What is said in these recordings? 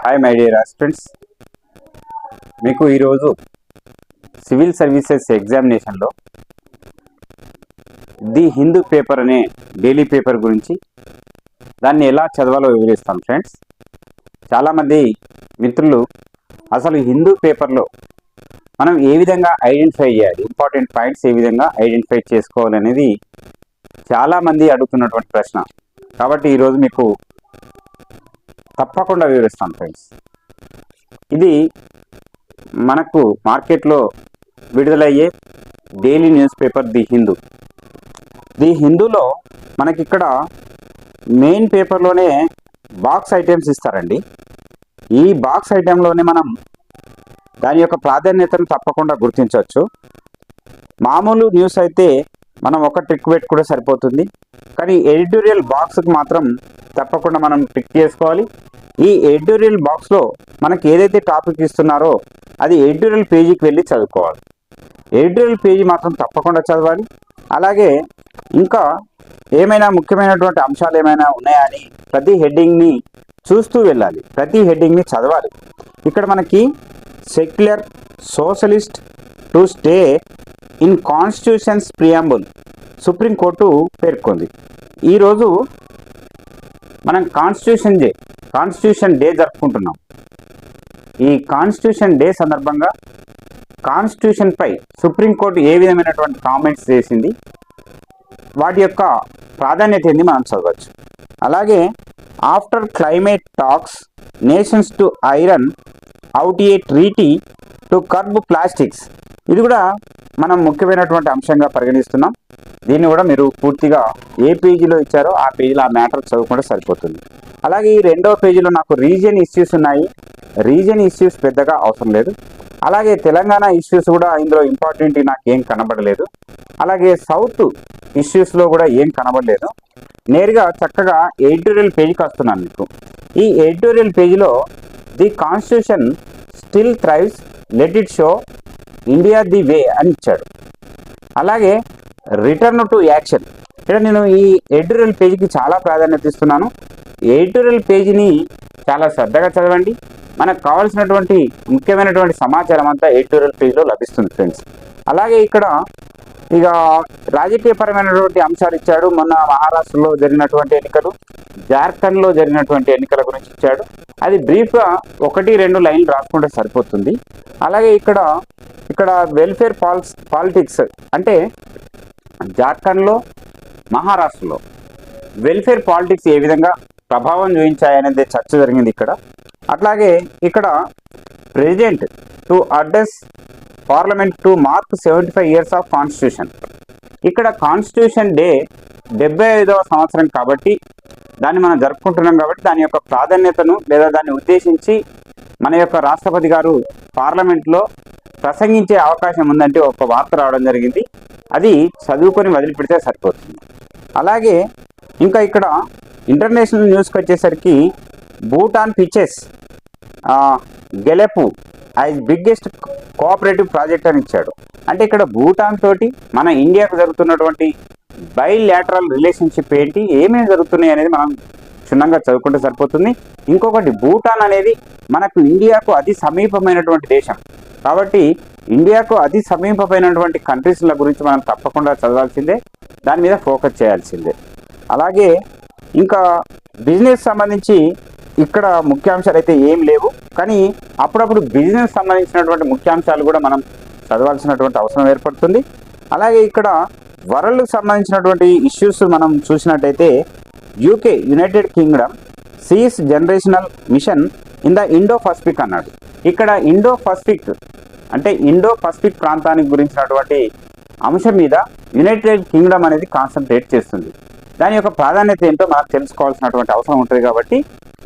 Hi my dear aspirants, మీకు ఈరోజు civil services ఎగ్జామినేషన్లో ది హిందూ పేపర్ అనే డైలీ పేపర్ గురించి దాన్ని ఎలా చదవాలో వివరిస్తాం ఫ్రెండ్స్. చాలామంది మిత్రులు అసలు హిందూ పేపర్లో మనం ఏ విధంగా ఐడెంటిఫై చేయాలి, ఇంపార్టెంట్ పాయింట్స్ ఏ విధంగా ఐడెంటిఫై చేసుకోవాలనేది చాలామంది అడుగుతున్నటువంటి ప్రశ్న. కాబట్టి ఈరోజు మీకు తప్పకుండా వివరిస్తాం ఫ్రెండ్స్. ఇది మనకు మార్కెట్లో విడుదలయ్యే daily news paper the Hindu. ది హిందూలో మనకి ఇక్కడ మెయిన్ పేపర్లోనే బాక్స్ ఐటమ్స్ ఇస్తారండి. ఈ బాక్స్ ఐటెంలోనే మనం దాని యొక్క ప్రాధాన్యతను తప్పకుండా గుర్తించవచ్చు. మామూలు న్యూస్ అయితే మనం ఒక ట్రిక్ పెట్టి కూడా సరిపోతుంది, కానీ ఎడిటోరియల్ బాక్స్కి మాత్రం తప్పకుండా మనం టిక్ చేసుకోవాలి. ఈ ఎడిటోరియల్ బాక్స్లో మనకి ఏదైతే టాపిక్ ఇస్తున్నారో అది ఎడిటోరియల్ పేజీకి వెళ్ళి చదువుకోవాలి. ఎడిటోరియల్ పేజీ మాత్రం తప్పకుండా చదవాలి. అలాగే ఇంకా ఏమైనా ముఖ్యమైనటువంటి అంశాలు ఏమైనా ఉన్నాయా అని ప్రతి హెడ్డింగ్ని చూస్తూ వెళ్ళాలి, ప్రతి హెడ్డింగ్ని చదవాలి. ఇక్కడ మనకి secular socialist to stay in constitutions preamble supreme court పేర్కొంది. ఈరోజు మనం కాన్స్టిట్యూషన్ డే జరుపుకుంటున్నాం. ఈ కాన్స్టిట్యూషన్ డే సందర్భంగా కాన్స్టిట్యూషన్పై సుప్రీంకోర్టు ఏ విధమైనటువంటి కామెంట్స్ చేసింది, వాటి యొక్క ప్రాధాన్యత ఏంది మనం చదవచ్చు. అలాగే after climate talks nations to iron out A treaty to curb plastics, ఇది కూడా మనం ముఖ్యమైనటువంటి అంశంగా పరిగణిస్తున్నాం. దీన్ని కూడా మీరు పూర్తిగా ఏ పేజీలో ఇచ్చారో ఆ పేజీలో ఆ మ్యాటర్ చదువుకుంటే సరిపోతుంది. అలాగే ఈ రెండవ పేజీలో నాకు రీజియన్ ఇష్యూస్ ఉన్నాయి. రీజియన్ ఇష్యూస్ పెద్దగా అవసరం లేదు. అలాగే తెలంగాణ ఇష్యూస్ కూడా ఇందులో ఇంపార్టెంట్ నాకు ఏం కనబడలేదు. అలాగే సౌత్ ఇష్యూస్లో కూడా ఏం కనబడలేదు. నేరుగా చక్కగా ఎడిటోరియల్ పేజీకి వస్తున్నాను మీకు. ఈ ఎడిటోరియల్ పేజీలో the constitution still thrives, let it show India the way అని ఇచ్చాడు. అలాగే రిటర్న్ టు యాక్షన్, ఇక్కడ నేను ఈ ఎడిటోరియల్ పేజీకి చాలా ప్రాధాన్యత ఇస్తున్నాను. ఎడిటోరియల్ పేజీని చాలా శ్రద్ధగా చదవండి. మనకు కావాల్సినటువంటి ముఖ్యమైనటువంటి సమాచారం అంతా ఎడిటోరియల్ పేజీలో లభిస్తుంది ఫ్రెండ్స్. అలాగే ఇక్కడ ఇక రాజకీయపరమైనటువంటి అంశాలు ఇచ్చాడు. మొన్న మహారాష్ట్రలో జరిగినటువంటి ఎన్నికలు, జార్ఖండ్లో జరిగినటువంటి ఎన్నికల గురించి ఇచ్చాడు. అది బ్రీఫ్గా 1-2 లైన్లు రాసుకుంటే సరిపోతుంది. అలాగే ఇక్కడ వెల్ఫేర్ పాలిటిక్స్ అంటే జార్ఖండ్లో మహారాష్ట్రలో వెల్ఫేర్ పాలిటిక్స్ ఏ విధంగా ప్రభావం చూపించాయనేది చర్చ జరిగింది ఇక్కడ. అట్లాగే ఇక్కడ president to address parliament to mark 75 years of constitution. ఇక్కడ కాన్స్టిట్యూషన్ డే 75వ సంవత్సరం కాబట్టి దాన్ని మనం జరుపుకుంటున్నాం కాబట్టి దాని యొక్క ప్రాధాన్యతను లేదా దాన్ని ఉద్దేశించి మన యొక్క రాష్ట్రపతి గారు పార్లమెంట్లో ప్రసంగించే అవకాశం ఉందంటే ఒక వార్త రావడం జరిగింది. అది చదువుకొని వదిలిపెడితే సరిపోతుంది. అలాగే ఇంకా ఇక్కడ ఇంటర్నేషనల్ న్యూస్కి వచ్చేసరికి Bhutan pitches Gelephu as biggest cooperative project అని ఇచ్చాడు. అంటే ఇక్కడ భూటాన్ తోటి మన ఇండియాకు జరుగుతున్నటువంటి బైలాటరల్ రిలేషన్షిప్ ఏంటి, ఏమేమి జరుగుతున్నాయి అనేది మనం క్షుణ్ణంగా చదువుకుంటే సరిపోతుంది. ఇంకొకటి, భూటాన్ అనేది మనకు ఇండియాకు అతి సమీపమైనటువంటి దేశం కాబట్టి ఇండియాకు అతి సమీపమైనటువంటి కంట్రీస్ల గురించి మనం తప్పకుండా చదవాల్సిందే, దాని మీద ఫోకస్ చేయాల్సిందే. అలాగే ఇంకా బిజినెస్ సంబంధించి ఇక్కడ ముఖ్యాంశాలు అయితే ఏం లేవు, కానీ అప్పుడప్పుడు బిజినెస్ సంబంధించినటువంటి ముఖ్యాంశాలు కూడా మనం చదవాల్సినటువంటి అవసరం ఏర్పడుతుంది. అలాగే ఇక్కడ వరల్డ్కి సంబంధించినటువంటి ఇష్యూస్ మనం చూసినట్టయితే UK United Kingdom sees generational mission in the Indo Pacific అన్నాడు. ఇక్కడ ఇండో పసిఫిక్ ప్రాంతానికి గురించినటువంటి అంశం మీద యునైటెడ్ కింగ్డమ్ అనేది కాన్సన్ట్రేట్ చేస్తుంది. దాని యొక్క ప్రాధాన్యత ఏంటో మనం తెలుసుకోవాల్సినటువంటి అవసరం ఉంటుంది కాబట్టి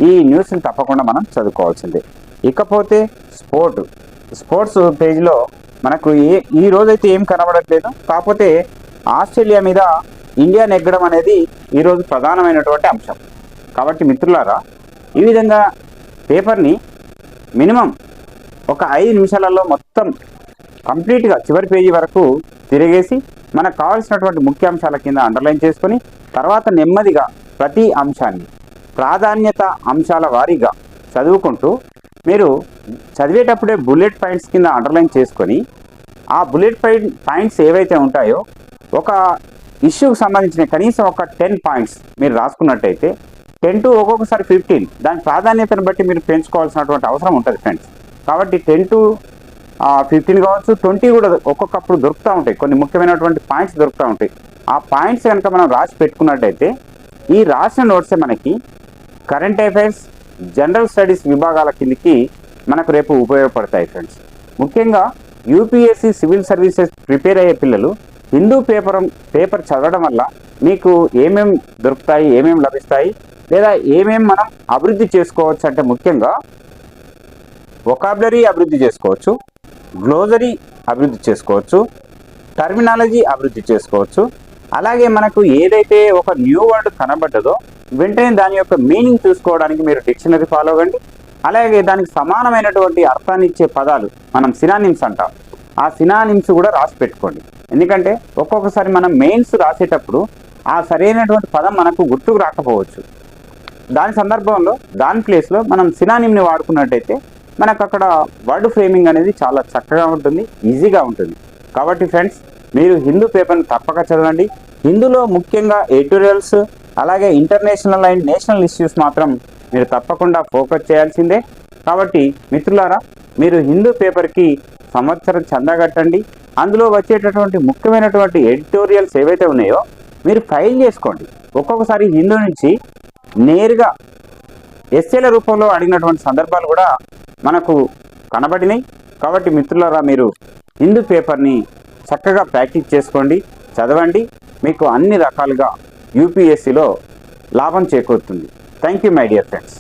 ఈ న్యూస్ని తప్పకుండా మనం చదువుకోవాల్సిందే. ఇకపోతే స్పోర్ట్స్ పేజీలో మనకు ఈ రోజైతే ఏం కనబడట్లేదు, కాకపోతే ఆస్ట్రేలియా మీద ఇండియా నెగ్గడం అనేది ఈరోజు ప్రధానమైనటువంటి అంశం. కాబట్టి మిత్రులారా, ఈ విధంగా పేపర్ని మినిమం ఒక 5 నిమిషాలలో మొత్తం కంప్లీట్గా చివరి పేజీ వరకు తిరిగేసి మనకు కావాల్సినటువంటి ముఖ్యాంశాల కింద అండర్లైన్ చేసుకొని తర్వాత నెమ్మదిగా ప్రతి అంశాన్ని ప్రాధాన్యత అంశాల వారీగా చదువుకుంటూ మీరు చదివేటప్పుడే బుల్లెట్ పాయింట్స్ కింద అండర్లైన్ చేసుకొని ఆ బుల్లెట్ పాయింట్స్ ఏవైతే ఉంటాయో ఒక ఇష్యూకి సంబంధించిన కనీసం ఒక 10 పాయింట్స్ మీరు రాసుకున్నట్టయితే 10 to ఒక్కొక్కసారి 15 దాని ప్రాధాన్యతను బట్టి మీరు పెంచుకోవాల్సినటువంటి అవసరం ఉంటుంది ఫ్రెండ్స్. కాబట్టి 10 to 15 కావచ్చు, 20 కూడా ఒక్కొక్కప్పుడు దొరుకుతూ ఉంటాయి. కొన్ని ముఖ్యమైనటువంటి పాయింట్స్ దొరుకుతూ ఉంటాయి. ఆ పాయింట్స్ కనుక మనం రాసి పెట్టుకున్నట్టయితే ఈ రాసిన నోట్సే మనకి కరెంట్ అఫైర్స్, జనరల్ స్టడీస్ విభాగాల కిందకి మనకు రేపు ఉపయోగపడతాయి ఫ్రెండ్స్. ముఖ్యంగా యూపీఎస్సీ సివిల్ సర్వీసెస్ ప్రిపేర్ అయ్యే పిల్లలు హిందూ పేపర్ చదవడం వల్ల మీకు ఏమేమి దొరుకుతాయి, ఏమేమి లభిస్తాయి, లేదా ఏమేమి మనం అభివృద్ధి చేసుకోవచ్చు అంటే ముఖ్యంగా వొకాబులరీ అభివృద్ధి చేసుకోవచ్చు, గ్లోజరీ అభివృద్ధి చేసుకోవచ్చు, టర్మినాలజీ అభివృద్ధి చేసుకోవచ్చు. అలాగే మనకు ఏదైతే ఒక న్యూ వర్డ్ కనబడ్డదో వెంటనే దాని యొక్క మీనింగ్ చూసుకోవడానికి మీరు డిక్షనరీ ఫాలో అవ్వండి. అలాగే దానికి సమానమైనటువంటి అర్థాన్ని ఇచ్చే పదాలు మనం సినానిమ్స్ అంటాం, ఆ సినానిమ్స్ కూడా రాసి పెట్టుకోండి. ఎందుకంటే ఒక్కొక్కసారి మనం మెయిన్స్ రాసేటప్పుడు ఆ సరైనటువంటి పదం మనకు గుర్తుకు రాకపోవచ్చు. దాని సందర్భంలో దాని ప్లేస్లో మనం సినానిమ్ని వాడుకున్నట్టయితే మనకు అక్కడ వర్డ్ ఫ్రేమింగ్ అనేది చాలా చక్కగా ఉంటుంది, ఈజీగా ఉంటుంది. కాబట్టి ఫ్రెండ్స్, మీరు హిందూ పేపర్ని తప్పక చదవండి. హిందూలో ముఖ్యంగా ఎడిటోరియల్స్, అలాగే ఇంటర్నేషనల్ అండ్ నేషనల్ ఇష్యూస్ మాత్రం మీరు తప్పకుండా ఫోకస్ చేయాల్సిందే. కాబట్టి మిత్రులారా, మీరు హిందూ పేపర్కి సంవత్సరం చందా కట్టండి. అందులో వచ్చేటటువంటి ముఖ్యమైనటువంటి ఎడిటోరియల్స్ ఏవైతే ఉన్నాయో మీరు ఫైల్ చేసుకోండి. ఒక్కొక్కసారి హిందూ నుంచి నేరుగా ఎస్ఏల రూపంలో అడిగినటువంటి సందర్భాలు కూడా మనకు కనబడినాయి. కాబట్టి మిత్రులారా, మీరు హిందూ పేపర్ని చక్కగా ప్రాక్టీస్ చేసుకోండి, చదవండి. మీకు అన్ని రకాలుగా యూపీఎస్సీలో లాభం చేకూరుతుంది. Thank you my dear friends.